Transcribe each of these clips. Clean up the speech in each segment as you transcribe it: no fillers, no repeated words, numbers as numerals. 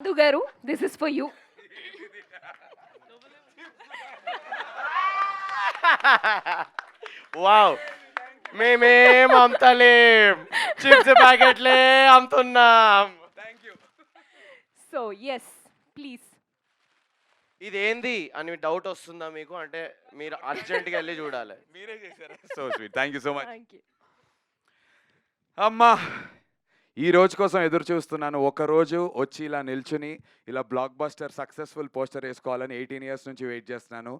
Madhu garu, this is for you. Wow! మేమేం అమ్ముతలేం. Chips ప్యాకెట్లే అమ్ముతున్నాం. So yes, please. ఇదేంది అని డౌట్ వస్తుందా మీకు? అంటే మీరు అర్జెంట్‌గా ఎళ్లి చూడాలి. మీరే చేశారా? So sweet. Thank you so much. Thank you. అమ్మా! ఈ రోజు కోసం ఎదురు చూస్తున్నాను. ఒకరోజు వచ్చి ఇలా నిల్చుని ఇలా బ్లాక్ బస్టర్ సక్సెస్ఫుల్ పోస్టర్ వేసుకోవాలని 18 ఇయర్స్ నుంచి వెయిట్ చేస్తున్నాను.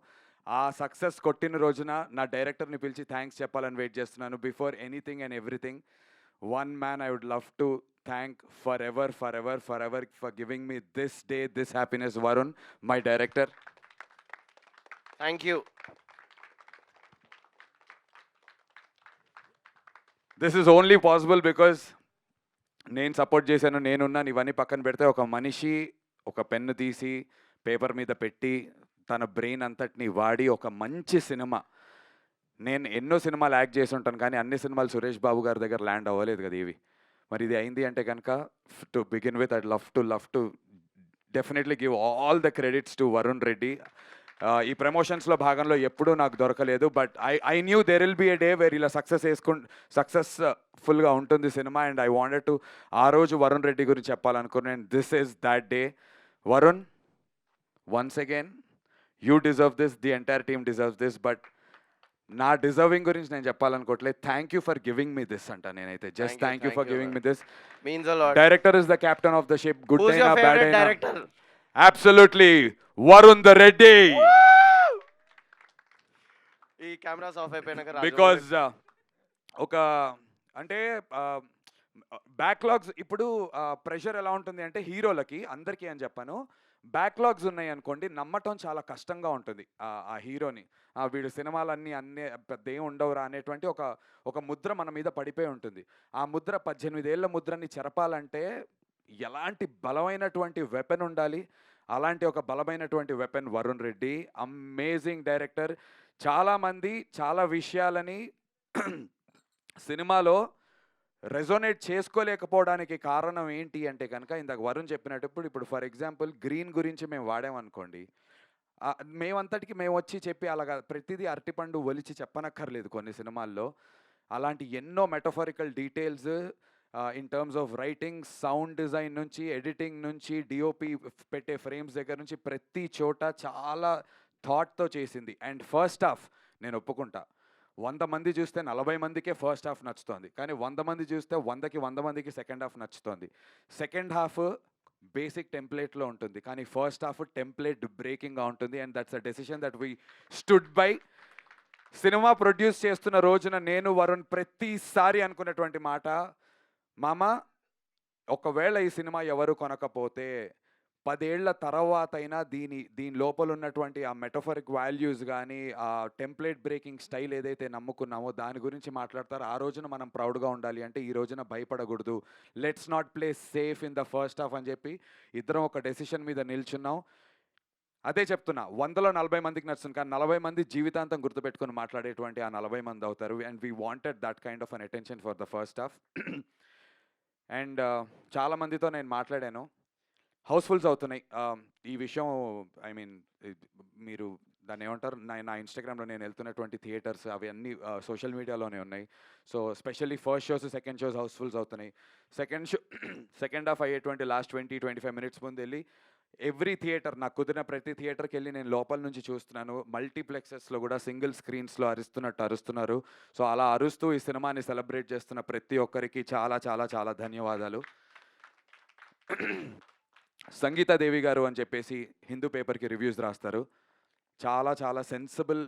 ఆ సక్సెస్ కొట్టిన రోజున నా డైరెక్టర్ని పిలిచి థ్యాంక్స్ చెప్పాలని వెయిట్ చేస్తున్నాను. Before anything and everything, one man I would love to thank forever for giving me this day, this happiness. Varun, my director. Thank you. This is only possible because నేను support చేశాను, నేనున్నాను. ఇవన్నీ పక్కన పెడితే ఒక మనిషి ఒక పెన్ను తీసి పేపర్ మీద పెట్టి తన బ్రెయిన్ అంతటిని వాడి ఒక మంచి సినిమా, నేను ఎన్నో సినిమాలు యాక్ట్ చేసి ఉంటాను కానీ అన్ని సినిమాలు సురేష్ బాబు గారి దగ్గర ల్యాండ్ అవ్వలేదు కదా ఇవి. మరి ఇది అయింది అంటే కనుక to begin with I'd love to definitely give all the credits to Varun Reddy. ఈ ప్రమోషన్స్లో భాగంలో ఎప్పుడూ నాకు దొరకలేదు, but I knew there will be a day where ఇలా సక్సెస్ఫుల్గా ఉంటుంది సినిమా. అండ్ ఐ వాంటెడ్ టు ఆ రోజు వరుణ్ రెడ్డి గురించి చెప్పాలనుకున్నాను. This is that day. Varun, once again you deserve this, the entire team deserves this, but నా డిజర్వింగ్ గురించి నేను చెప్పాలనుకోవట్లేదు. Thank you for giving me this అంట నేనైతే. Just thank you for giving me this. Means a lot. Director is the captain of the ship. Good whose అయినా your bad favourite అయినా director? Absolutely Varun the Reddy. ఈ cameras of అయిపోయినాక because ఒక అంటే backlogs ఇప్పుడు pressure ఎలా ఉంటుంది అంటే హీరోలకి అందరికీ అని చెప్పాను, బ్యాక్లాగ్స్ ఉన్నాయి అనుకోండి నమ్మటం చాలా కష్టంగా ఉంటుంది ఆ హీరోని. వీడు సినిమాలన్నీ పెద్ద ఏం ఉండవురా అనేటువంటి ఒక ముద్ర మన మీద పడిపోయి ఉంటుంది. ఆ ముద్ర 18 ఏళ్ల ముద్రని చెరపాలంటే ఎలాంటి బలమైనటువంటి వెపన్ ఉండాలి. అలాంటి ఒక బలమైనటువంటి weapon Varun Reddy. Amazing director. చాలామంది చాలా విషయాలని సినిమాలో రెజోనేట్ చేసుకోలేకపోవడానికి కారణం ఏంటి అంటే కనుక ఇందాక వరుణ్ చెప్పినప్పుడు ఇప్పుడు ఫర్ ఎగ్జాంపుల్ గ్రీన్ గురించి మేము వాడామనుకోండి, మేమంతటికి మేము వచ్చి చెప్పి అలాగా ప్రతిదీ అరటిపండు ఒలిచి చెప్పనక్కర్లేదు కొన్ని సినిమాల్లో. అలాంటి ఎన్నో metaphorical details in terms of writing, sound design నుంచి, ఎడిటింగ్ నుంచి, డిఓపి పెట్టే ఫ్రేమ్స్ దగ్గర నుంచి ప్రతి చోట చాలా థాట్తో చేసింది. అండ్ ఫస్ట్ హాఫ్ నేను ఒప్పుకుంటా, 100 మంది చూస్తే 40 మందికే ఫస్ట్ హాఫ్ నచ్చుతోంది, కానీ 100 మంది చూస్తే 100కి 100 మందికి సెకండ్ హాఫ్ నచ్చుతోంది. సెకండ్ హాఫ్ బేసిక్ టెంప్లెట్లో ఉంటుంది కానీ ఫస్ట్ హాఫ్ టెంప్లెట్ బ్రేకింగ్గా ఉంటుంది. And that's a decision that we stood by. సినిమా ప్రొడ్యూస్ చేస్తున్న రోజున నేను వరుణ్ ప్రతిసారి అనుకున్నటువంటి మాట, మామ ఒకవేళ ఈ సినిమా ఎవరు కొనకపోతే 10 ఏళ్ల తర్వాత అయినా దీని లోపల ఉన్నటువంటి ఆ మెటఫరిక్ వాల్యూస్ కానీ ఆ టెంప్లెట్ బ్రేకింగ్ స్టైల్ ఏదైతే నమ్ముకున్నామో దాని గురించి మాట్లాడతారు. ఆ రోజున మనం ప్రౌడ్గా ఉండాలి అంటే ఈ రోజున భయపడకూడదు. Let's not play safe in the first half అని చెప్పి ఇద్దరం ఒక డెసిషన్ మీద నిల్చున్నాం. అదే చెప్తున్నా, 100లో 40 మందికి నచ్చుతుంది కానీ 40 మంది జీవితాంతం గుర్తుపెట్టుకుని మాట్లాడేటువంటి ఆ 40 మంది అవుతారు. And we wanted that kind of an attention for the first half. And చాలామందితో నేను మాట్లాడాను, హౌస్ఫుల్స్ అవుతున్నాయి. ఈ విషయం ఐ మీన్ మీరు దాన్ని ఏమంటారు, నా ఇన్స్టాగ్రామ్లో నేను వెళ్తున్నటువంటి థియేటర్స్ అవన్నీ సోషల్ మీడియాలోనే ఉన్నాయి. So specially first shows second shows housefuls అవుతున్నాయి. సెకండ్ హాఫ్ అయ్యేటువంటి లాస్ట్ 20-25 మినిట్స్ ముందు వెళ్ళి ఎవ్రీ థియేటర్, నాకు కుదిరిన ప్రతి థియేటర్కి వెళ్ళి నేను లోపల నుంచి చూస్తున్నాను. మల్టీప్లెక్సెస్లో కూడా సింగిల్ స్క్రీన్స్లో అరుస్తున్నారు. సో అలా అరుస్తూ ఈ సినిమాని సెలబ్రేట్ చేస్తున్న ప్రతి ఒక్కరికి చాలా చాలా చాలా ధన్యవాదాలు. సంగీతాదేవి గారు అని చెప్పేసి హిందూ పేపర్కి రివ్యూస్ రాస్తారు. చాలా చాలా సెన్సిబుల్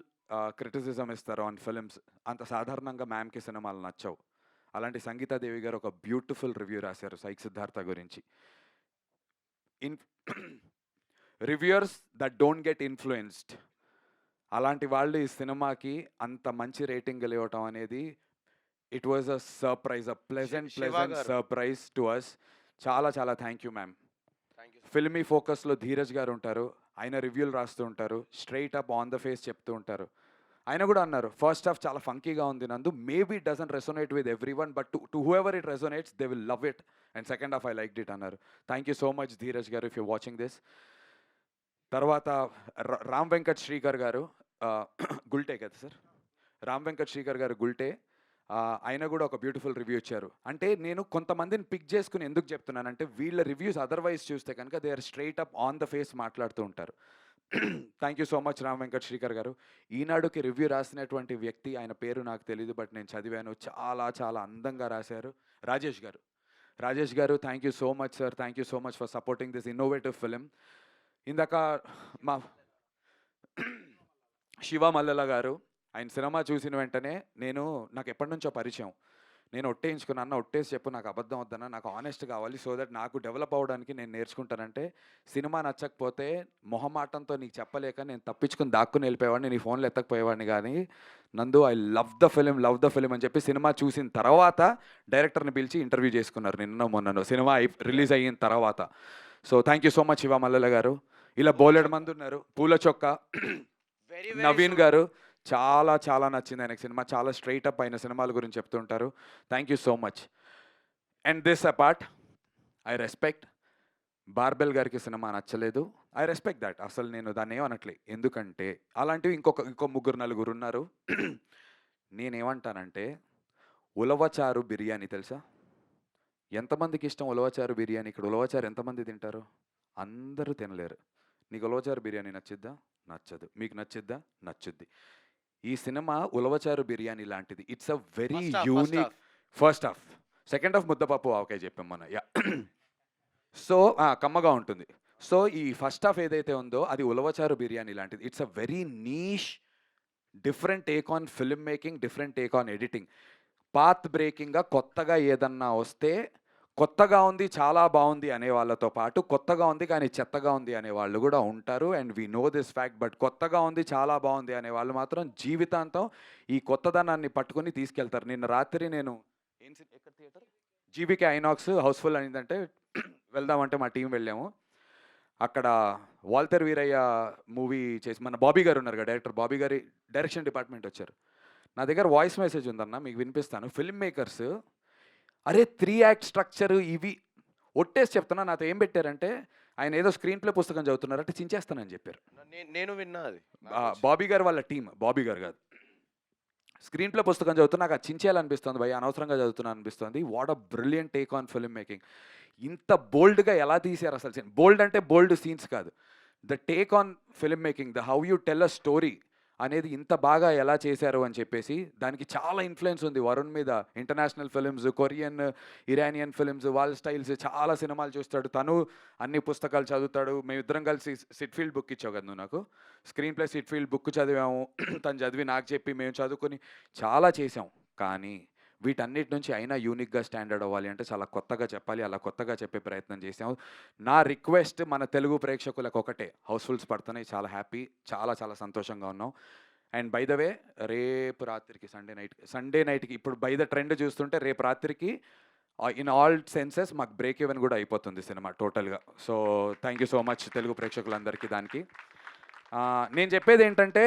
క్రిటిసిజం ఇస్తారు ఆన్ ఫిల్మ్స్. అంత సాధారణంగా మ్యామ్కి సినిమాలు నచ్చవు. అలాంటి సంగీతాదేవి గారు ఒక బ్యూటిఫుల్ రివ్యూ రాశారు సైక్ సిద్ధార్థ గురించి. Reviewers that don't get influenced, అలాంటి వాళ్ళు ఈ సినిమాకి అంత మంచి రేటింగ్ ఇవ్వటం అనేది it was a surprise, a pleasant surprise to us. చాలా చాలా థ్యాంక్ యూ మ్యామ్. ఫిల్మీ ఫోకస్లో ధీరజ్ గారు ఉంటారు, ఆయన రివ్యూలు రాస్తూ ఉంటారు, straight up on the face చెప్తూ ఉంటారు. ఆయన కూడా అన్నారు ఫస్ట్ హాఫ్ చాలా ఫంకీగా ఉంది Nandu, maybe it doesn't resonate with everyone, but to whoever it resonates they will love it, and second half I like it అన్నారు. Thank you so much Dheeraj garu, if you watching this. తర్వాత రామ్ వెంకట్ శ్రీకర్ గారు, గుల్టే కదా sir, Ram Venkat Srikar గారు గుల్టే, ఆయన కూడా ఒక beautiful review ఇచ్చారు. అంటే నేను కొంతమందిని పిక్ చేసుకుని ఎందుకు చెప్తున్నానంటే వీళ్ళ రివ్యూస్ అదర్వైజ్ చూస్తే కనుక they are straight up on the face మాట్లాడుతూ ఉంటారు. Thank you so much Ram Venkat Srikar గారు. ఈనాడుకి రివ్యూ రాసినటువంటి వ్యక్తి, ఆయన పేరు నాకు తెలియదు బట్ నేను చదివాను, చాలా చాలా అందంగా రాశారు, రాజేష్ గారు. రాజేష్ గారు thank you so much sir, thank you so much for supporting this innovative film. ఇందాక మా శివ మల్లెల గారు, ఆయన సినిమా చూసిన వెంటనే నాకు ఎప్పటి నుంచో పరిచయం, నేను ఒట్టేయించుకున్నా, అన్న ఒట్టేసి చెప్పు, నాకు అబద్ధం వద్దన్నా, నాకు ఆనెస్ట్ కావాలి, సో దట్ నాకు డెవలప్ అవ్వడానికి నేను నేర్చుకుంటానంటే, సినిమా నచ్చకపోతే మొహమాటంతో నీకు చెప్పలేక నేను తప్పించుకుని దాక్కుని వెళ్ళిపోయేవాడిని, నీ ఫోన్లో ఎత్తకపోయేవాడిని. కానీ నందు ఐ లవ్ ద ఫిలిం అని చెప్పి సినిమా చూసిన తర్వాత డైరెక్టర్ని పిలిచి ఇంటర్వ్యూ చేసుకున్నారు నిన్న మొన్నను, సినిమా రిలీజ్ అయిన తర్వాత. So thank you so much Shiva Mallela garu. ఇలా బోలెడు మంది ఉన్నారు, పూల చొక్క నవీన్ గారు, చాలా చాలా నచ్చింది ఆయనకు సినిమా, చాలా స్ట్రైట్ అప్ అయిన సినిమాల గురించి చెప్తుంటారు. Thank you so much. And this apart, I respect barbell గారికి సినిమా నచ్చలేదు, ఐ రెస్పెక్ట్ దాట్, అసలు నేను దాన్ని ఏమనట్లే, ఎందుకంటే అలాంటివి ఇంకో ముగ్గురు నలుగురు ఉన్నారు. నేనేమంటానంటే ఉలవచారు బిర్యానీ తెలుసా, ఎంతమందికి ఇష్టం ఉలవచారు బిర్యానీ? ఇక్కడ ఉలవచారు ఎంతమంది తింటారు? అందరూ తినలేరు. నీకు ఉలవచారు బిర్యానీ నచ్చిద్దా? నచ్చదు. మీకు నచ్చిద్దా? నచ్చుద్ది. ఈ సినిమా ఉలవచారు బిర్యానీ లాంటిది. It's a very unique. First half, second half ముద్దపప్పు ఆవకాయ చెప్పాం మనం. యా, సో కమ్మగా ఉంటుంది. సో ఈ ఫస్ట్ హాఫ్ ఏదైతే ఉందో అది ఉలవచారు బిర్యానీ లాంటిది. It's a very niche, different take on film making, different take on editing. Path బ్రేకింగ్గా కొత్తగా ఏదన్నా వస్తే కొత్తగా ఉంది, చాలా బాగుంది అనే వాళ్ళతో పాటు కొత్తగా ఉంది కానీ చెత్తగా ఉంది అనే వాళ్ళు కూడా ఉంటారు. And we know this fact. But కొత్తగా ఉంది, చాలా బాగుంది అనే వాళ్ళు మాత్రం జీవితాంతం ఈ కొత్తదనాన్ని పట్టుకుని తీసుకెళ్తారు. నిన్న రాత్రి నేను ఎక్కడ థియేటర్, జీబీకే ఐనాక్స్ హౌస్ఫుల్ అయిందంటే వెళ్దామంటే మా టీం వెళ్ళాము. అక్కడ వాల్తెర్ వీరయ్య మూవీ చేసి మన బాబీ గారు ఉన్నారు కదా, డైరెక్టర్ బాబీ గారి డైరెక్షన్ డిపార్ట్మెంట్ వచ్చారు. నా దగ్గర వాయిస్ మెసేజ్ ఉందన్న, మీకు వినిపిస్తాను. ఫిల్మ్ మేకర్స్ అరే 3 యాక్ట్ స్ట్రక్చర్ ఇవి ఒట్టేసి చెప్తున్నా, నాతో ఏం పెట్టారంటే ఆయన ఏదో స్క్రీన్ ప్లే పుస్తకం చదువుతున్నారంటే చించేస్తానని చెప్పారు. నేను విన్నా అది. బాబీ గారు వాళ్ళ టీం, బాబీ గారు కాదు, స్క్రీన్ ప్లే పుస్తకం చదువుతున్నా నాకు అది చించేయాలనిపిస్తుంది భయ్య, అనవసరంగా చదువుతున్నా అనిపిస్తుంది. What a brilliant take on film making. ఇంత బోల్డ్గా ఎలా తీశారు అసలు. బోల్డ్ అంటే బోల్డ్ సీన్స్ కాదు, the take on film making, the how you tell a story అనేది ఇంత బాగా ఎలా చేశారు అని చెప్పేసి దానికి చాలా ఇన్ఫ్లుయెన్స్ ఉంది వరుణ్ మీద. International films, Korean, Iranian films, వాళ్ళ స్టైల్స్, చాలా సినిమాలు చూస్తాడు తను, అన్ని పుస్తకాలు చదువుతాడు. మేమిద్దరం కలిసి సిట్ఫీల్డ్ బుక్ ఇచ్చావు కదా నువ్వు నాకు, స్క్రీన్ ప్లే సిట్ఫీల్డ్ బుక్ చదివాము. తను చదివి నాకు చెప్పి మేము చదువుకొని చాలా చేసాం. కానీ వీటన్నిటి నుంచి అయినా యూనిక్గా స్టాండర్డ్ అవ్వాలి అంటే చాలా కొత్తగా చెప్పాలి, అలా కొత్తగా చెప్పే ప్రయత్నం చేసాము. నా రిక్వెస్ట్ మన తెలుగు ప్రేక్షకులకు ఒకటే, హౌస్ఫుల్స్ పడుతున్నాయి, చాలా హ్యాపీ, చాలా చాలా సంతోషంగా ఉన్నాం. అండ్ బై ద వే రేపు రాత్రికి సండే నైట్కి ఇప్పుడు బై ద ట్రెండ్ చూస్తుంటే రేపు రాత్రికి ఇన్ ఆల్ సెన్సెస్ మాకు బ్రేక్ ఈవెన్ కూడా అయిపోతుంది సినిమా టోటల్గా. So thank you so much Telugu ప్రేక్షకులందరికీ. దానికి నేను చెప్పేది ఏంటంటే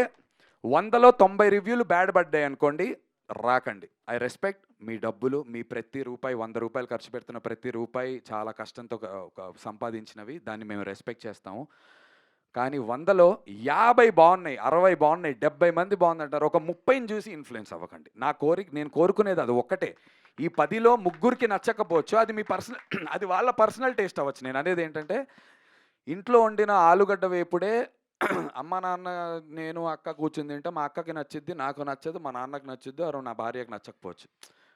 100లో 90 రివ్యూలు బ్యాడ్ పడ్డాయి అనుకోండి, రాకండి. ఐ రెస్పెక్ట్ మీ డబ్బులు, మీ ప్రతి రూపాయి, 100 రూపాయలు ఖర్చు పెడుతున్న ప్రతి రూపాయి చాలా కష్టంతో సంపాదించినవి, దాన్ని మేము రెస్పెక్ట్ చేస్తాము. కానీ 100లో 50 బాగున్నాయి, 60 బాగున్నాయి, 70 మంది బాగుందంటారు, ఒక 30ని చూసి ఇన్ఫ్లుయెన్స్ అవ్వకండి. నేను కోరుకునేది అది ఒక్కటే. ఈ 10లో ముగ్గురికి నచ్చకపోవచ్చు, అది మీ పర్సనల్ అది వాళ్ళ పర్సనల్ టేస్ట్ అవ్వచ్చు. నేను అనేది ఏంటంటే ఇంట్లో వండిన ఆలుగడ్డ వేపుడే అమ్మ నాన్న నేను అక్క కూర్చుని తింటే మా అక్కకి నచ్చిద్ది, నాకు నచ్చదు, మా నాన్నకి నచ్చుద్ది, నా భార్యకు నచ్చకపోవచ్చు.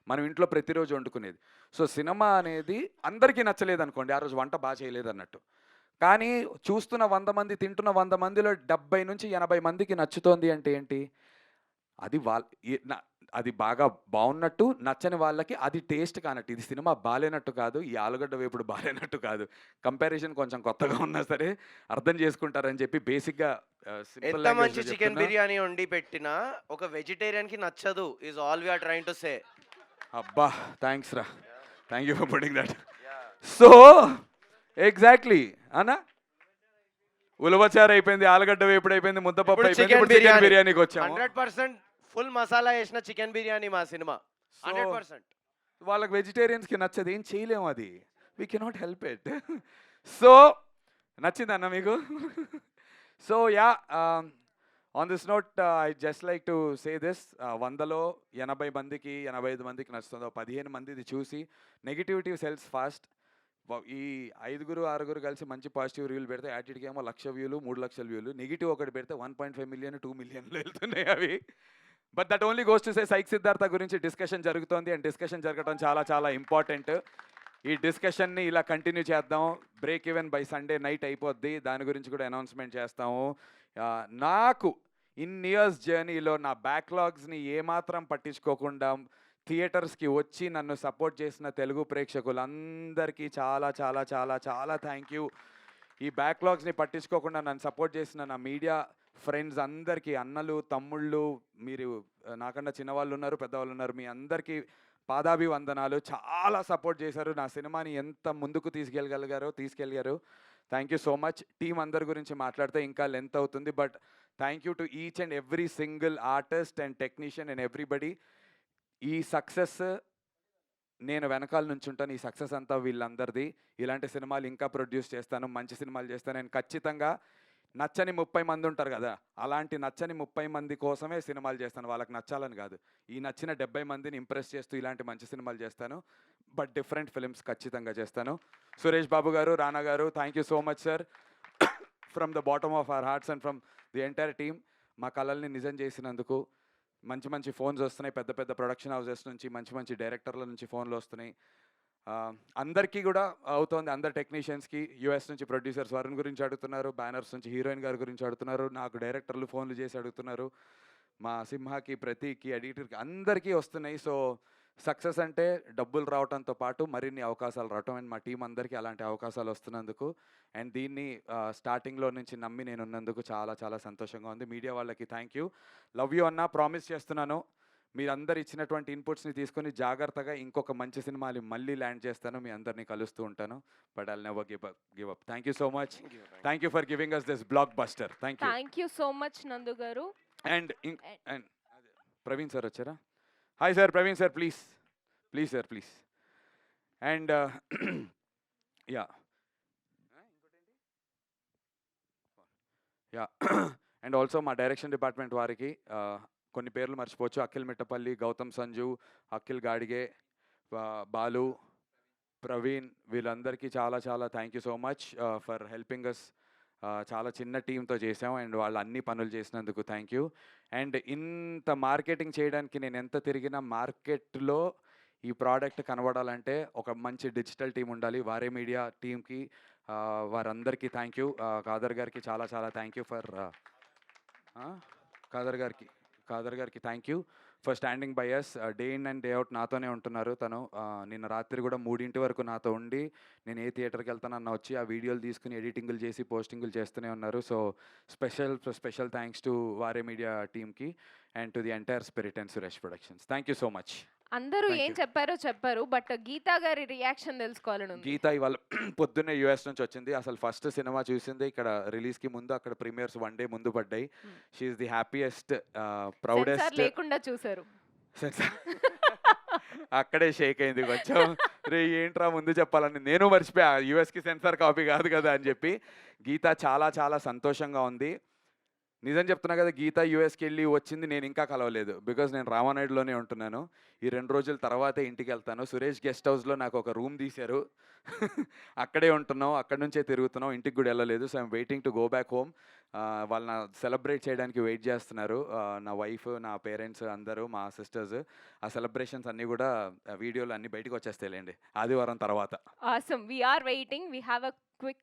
మనం ఇంట్లో ప్రతిరోజు వండుకునేది. సో సినిమా అనేది అందరికీ నచ్చలేదు అనుకోండి, ఆ రోజు వంట బాగా చేయలేదు అన్నట్టు. కానీ చూస్తున్న 100 మంది, తింటున్న 100 మందిలో 70 నుంచి 80 మందికి నచ్చుతోంది అంటే ఏంటి, అది అది బాగా బాగున్నట్టు, నచ్చని వాళ్ళకి అది టేస్ట్ కానట్టు. ఇది సినిమా బాలేనట్టు కాదు, ఈ ఆలుగడ్డ వేపుడు బాలేనట్టు కాదు. కంపారిజన్ కొంచెం కొత్తగా ఉన్నా సరే అర్థం చేసుకుంటారని చెప్పి బేసిక్గా ఎంత మంచి చికెన్ బిర్యానీ వండి పెట్టినా ఒక వెజిటేరియన్ కి నచ్చదు, is all we are trying to say. అబ్బా థ్యాంక్స్ రా, thank you for putting that. So exactly అన్నా, ఉలవచారు అయిపోయింది, ఆలుగడ్డ వేపుడు అయిపోయింది, ముద్దపప్పు ఇప్పుడు అయిపోయింది, చికెన్ ఇప్పుడు చికెన్ బిర్యానీ. బిర్యానీకి వచ్చాము. 100% ఫుల్ మసాలా వేసిన చికెన్ బిర్యానీ మా సినిమా. సో 100%. వాళ్ళకి వెజిటేరియన్స్కి నచ్చదు, ఏం చేయలేము, అది we cannot help it. So నచ్చిందన్న మీకు? So yeah, on this note I just like to say this, 100లో 80 మందికి 85 మందికి నచ్చుతుందో 15 మంది ఇది చూసి నెగిటివిటీ సెల్స్ ఫాస్ట్. ఈ 5-6 కలిసి మంచి పాజిటివ్ రివ్యూలు పెడితే యాటిట్కి ఏమో 1,00,000 వ్యూలు, 3 లక్షల వ్యూలు, నెగిటివ్ ఒకటి పెడితే 1.5 మిలియన్ 2 మిలియన్లు వెళ్తున్నాయి అవి. But that only goes to say psych Siddhartha గురించి డిస్కషన్ జరుగుతోంది, అండ్ డిస్కషన్ జరగడం చాలా చాలా ఇంపార్టెంట్. ఈ డిస్కషన్ని ఇలా కంటిన్యూ చేద్దాం. Break even by Sunday night అయిపోద్ది, దాని గురించి కూడా అనౌన్స్మెంట్ చేస్తాము. నాకు ఇయర్స్ జర్నీలో నా బ్యాక్లాగ్స్ని ఏమాత్రం పట్టించుకోకుండా థియేటర్స్కి వచ్చి నన్ను సపోర్ట్ చేసిన తెలుగు ప్రేక్షకులందరికీ చాలా చాలా చాలా చాలా థ్యాంక్ యూ. ఈ బ్యాక్లాగ్స్ని పట్టించుకోకుండా నన్ను సపోర్ట్ చేసిన నా మీడియా ఫ్రెండ్స్ అందరికీ, అన్నలు తమ్ముళ్ళు, మీరు నాకన్నా చిన్నవాళ్ళు ఉన్నారు, పెద్దవాళ్ళు ఉన్నారు, మీ అందరికీ పాదాభివందనాలు. చాలా సపోర్ట్ చేశారు, నా సినిమాని ఎంత ముందుకు తీసుకెళ్ళగారు. Thank you so much. Team అందరి గురించి మాట్లాడితే ఇంకా లెంత్ అవుతుంది, but thank you to each and every single artist and technician and everybody. ఈ సక్సెస్ నేను వెనకాల నుంచి ఉంటాను, ఈ సక్సెస్ అంతా వీళ్ళందరిది. ఇలాంటి సినిమాలు ఇంకా ప్రొడ్యూస్ చేస్తాను, మంచి సినిమాలు చేస్తాను. నేను ఖచ్చితంగా నచ్చని 30 మంది ఉంటారు కదా, అలాంటి నచ్చని 30 మంది కోసమే సినిమాలు చేస్తాను, వాళ్ళకి నచ్చాలని కాదు. ఈ నచ్చిన 70 మందిని ఇంప్రెస్ చేస్తూ ఇలాంటి మంచి సినిమాలు చేస్తాను, బట్ డిఫరెంట్ ఫిల్మ్స్ ఖచ్చితంగా చేస్తాను. సురేష్ బాబు గారు, రానా గారు, thank you so much sir, from the bottom of our hearts and from the entire team. మా కళల్ని నిజం చేసినందుకు. మంచి మంచి ఫోన్స్ వస్తున్నాయి, పెద్ద పెద్ద ప్రొడక్షన్ హౌసెస్ నుంచి, మంచి మంచి డైరెక్టర్ల నుంచి ఫోన్లు వస్తున్నాయి. అందరికీ కూడా అవుతోంది, అందరు టెక్నీషియన్స్కి. యూఎస్ నుంచి ప్రొడ్యూసర్స్ వరుణ్ గురించి అడుగుతున్నారు, బ్యానర్స్ నుంచి హీరోయిన్ గారి గురించి అడుగుతున్నారు, నాకు డైరెక్టర్లు ఫోన్లు చేసి అడుగుతున్నారు, మా సింహాకి, ప్రతీక్కి, ఎడిటర్కి, అందరికీ వస్తున్నాయి. సో సక్సెస్ అంటే డబ్బులు రావడంతో పాటు మరిన్ని అవకాశాలు రావటం, అండ్ మా టీం అందరికీ అలాంటి అవకాశాలు వస్తున్నందుకు, అండ్ దీన్ని స్టార్టింగ్లో నుంచి నమ్మి నేను ఉన్నందుకు చాలా చాలా సంతోషంగా ఉంది. మీడియా వాళ్ళకి థ్యాంక్ యూ, లవ్ యూ అన్న. ప్రామిస్ చేస్తున్నాను, మీరందరు ఇచ్చినటువంటి ఇన్పుట్స్ని తీసుకొని జాగ్రత్తగా ఇంకొక మంచి సినిమాని మళ్ళీ ల్యాండ్ చేస్తాను, మీ అందరినీ కలుస్తూ ఉంటాను. But I'll never give up. Thank you so much. Thank you for giving us this blockbuster. Thank you. Thank you so much Nandu గారు. అండ్ ప్రవీణ్ సార్ వచ్చారా? Hi sir, Praveen sir, please sir, please. And yeah and also మా direction department వారికి కొన్ని పేర్లు మర్చిపోవచ్చు. అఖిల్ మిట్టపల్లి, గౌతమ్ సంజు, అఖిల్ గాడిగే, బాలు, ప్రవీణ్, వీళ్ళందరికీ చాలా చాలా thank you so much for helping us. చాలా చిన్న టీంతో చేసాం, అండ్ వాళ్ళు అన్ని పనులు చేసినందుకు థ్యాంక్ యూ. అండ్ ఇంత మార్కెటింగ్ చేయడానికి నేను ఎంత తిరిగినా మార్కెట్లో ఈ ప్రోడక్ట్ కనబడాలంటే ఒక మంచి డిజిటల్ టీం ఉండాలి. వారే మీడియా టీంకి, వారందరికీ థ్యాంక్ యూ. కాదర్ గారికి చాలా చాలా థ్యాంక్ యూ ఫర్ కాదర్ గారికి thank you for standing by us. Day in and day out నాతోనే ఉంటున్నారు తను. నిన్న రాత్రి కూడా 3 వరకు నాతో ఉండి, నేను ఏ థియేటర్కి వెళ్తానన్న వచ్చి ఆ వీడియోలు తీసుకుని ఎడిటింగ్లు చేసి పోస్టింగ్లు చేస్తూనే ఉన్నారు. సో స్పెషల్ థ్యాంక్స్ టు వారే మీడియా టీమ్కి and to the entire spirit and Suresh productions. Thank you so much. అందరూ Thank ఏం you. చెప్పారు, బట్ గీతా గారి రియాక్షన్ తెలుసుకోవాలని ఉంది. గీత ఇవాళ పొద్దున్నే యూఎస్ నుంచి వచ్చింది. అసలు ఫస్ట్ సినిమా చూసింది ఇక్కడ రిలీజ్కి ముందు, అక్కడ ప్రీమియర్స్ 1 డే ముందు పడ్డాయి. She's the happiest, censor proudest. లేకుండా చూసారు. అక్కడే షేక్ అయింది కొంచెం. రే ఏంట్రా ముందు చెప్పాలని, నేను మర్చిపోయా, యూఎస్కి సెన్సార్ కాపీ కాదు కదా అని చెప్పి. గీత చాలా చాలా సంతోషంగా ఉంది. నిజం చెప్తున్నా కదా, గీత యూఎస్కి వెళ్ళి వచ్చింది, నేను ఇంకా కలవలేదు. బికాజ్ నేను రామానాయుడులోనే ఉంటున్నాను. ఈ 2 రోజుల తర్వాతే ఇంటికి వెళ్తాను. సురేష్ గెస్ట్ హౌస్లో నాకు ఒక రూమ్ తీశారు, అక్కడే ఉంటున్నాం, అక్కడి నుంచే తిరుగుతున్నాం, ఇంటికి కూడా వెళ్ళలేదు. So I'm waiting to go back home. వాళ్ళు నా సెలబ్రేట్ చేయడానికి వెయిట్ చేస్తున్నారు, నా వైఫ్, నా పేరెంట్స్ అందరూ, మా సిస్టర్స్. ఆ సెలబ్రేషన్స్ అన్నీ కూడా వీడియోలు అన్నీ బయటకు వచ్చేస్తాయిలేండి ఆదివారం తర్వాత. Awesome. We are waiting. We have a quick